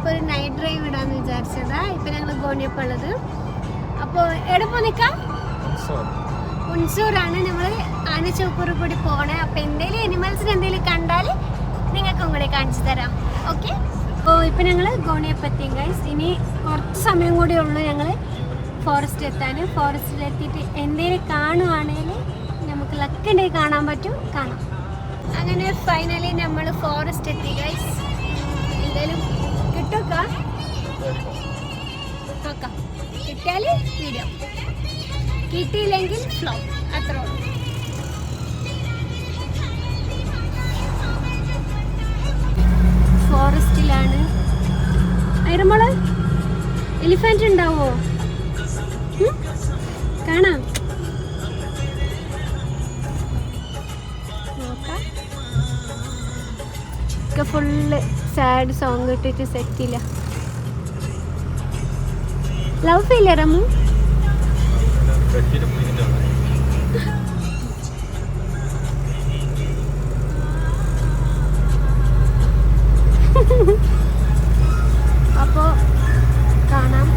ഇപ്പൊ ഒരു night drive ഇടാന്ന് വിചാരിച്ചതാ. ഇപ്പൊ ഞങ്ങൾ ഗോണിയപ്പം ഉള്ളത്. അപ്പോൾ എവിടെ പോ നിക്കാം? ഉൻസൂറാണ്. നമ്മൾ ആനച്ചോക്കൂർ കൂടി പോണേ. അപ്പൊ എന്തെങ്കിലും അനിമൽസിന് എന്തെങ്കിലും കണ്ടാൽ നിങ്ങൾക്കും കൂടി കാണിച്ചു തരാം. ഓക്കെ. അപ്പോൾ ഇപ്പം ഞങ്ങൾ ഗോണിയപ്പെത്തിയും ഗൈസ്. ഇനി കുറച്ച് സമയം കൂടി ഉള്ളൂ ഞങ്ങൾ ഫോറസ്റ്റ് എത്താൻ. ഫോറസ്റ്റിലെത്തിയിട്ട് എന്തെങ്കിലും കാണുവാണെങ്കിൽ നമുക്ക് ലക്കുണ്ടെങ്കിൽ കാണാൻ പറ്റും, കാണാം. അങ്ങനെ ഫൈനലി നമ്മൾ ഫോറസ്റ്റ് എത്തി ഗൈസ്. എന്തായാലും കിട്ടുമൊക്കെ നോക്കാം. കിട്ടിയാൽ വീഡിയോ, കിട്ടിയില്ലെങ്കിൽ ഫ്ലോ. അത്ര ഫോറസ്റ്റിലാണ്. ഐറമോള് എലിഫന്റ് ഉണ്ടാവോ? കാണാം, നോക്കാം. ഫുള്ള് സാഡ് സോങ് ഇട്ടിട്ട് സെറ്റില്ല. Love failure Ammu. അപ്പോൾ കാണാം,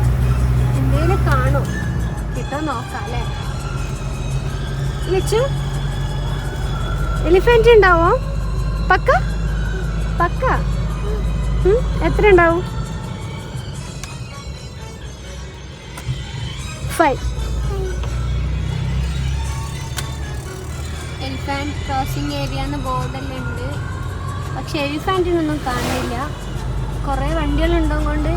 എന്തേലും കാണും, കിട്ടോ നോക്കാം അല്ലേ. ലച്ചു എലിഫന്റ് ഉണ്ടാവോ? പക്ക പക്ക. എത്ര ഉണ്ടാവും? 5. എലിഫന്റ് ക്രോസിംഗ് ഏരിയ എന്ന് ബോർഡെല്ലാം, പക്ഷെ എലിഫാൻറ്റിനൊന്നും കാണില്ല. കുറേ വണ്ടികളുണ്ടാവും കൊണ്ട്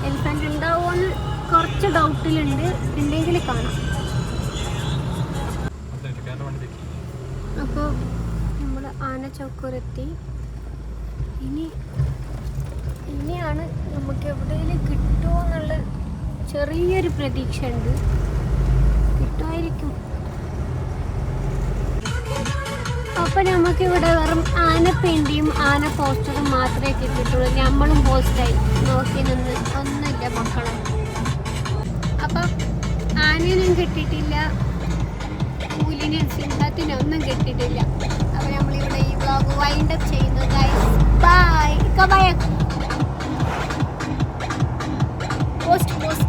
എലിഫാൻറ്റ് ഉണ്ടാവുമെന്ന് കുറച്ച് ഡൗട്ടിലുണ്ട്. ഉണ്ടെങ്കിൽ കാണാം. അപ്പോൾ നമ്മൾ ആനച്ചോക്കൂരെത്തി. ഇനിയാണ് നമുക്ക് എവിടെയെങ്കിലും കിട്ടുമോ എന്നുള്ള ചെറിയൊരു പ്രതീക്ഷ ഉണ്ട്. കിട്ടുമായിരിക്കും. അപ്പോൾ നമുക്കിവിടെ വെറും ആനപ്പെയിൻ്റെയും ആന പോസ്റ്ററും മാത്രമേ കിട്ടിയിട്ടുള്ളൂ. നമ്മളും പോസ്റ്റായി നോക്കി നിന്ന് ഒന്നുമില്ല മക്കളെ. അപ്പം ആനേനും കിട്ടിയിട്ടില്ല, പുലിനും സിംഹത്തിനും ഒന്നും കിട്ടിയിട്ടില്ല. അപ്പോൾ നമ്മളിവിടെ ഈ വ്ളോഗ് വൈൻഡപ്പ് ചെയ്യുന്നു ഗൈസ്. ബൈ. പോസ്റ്റ്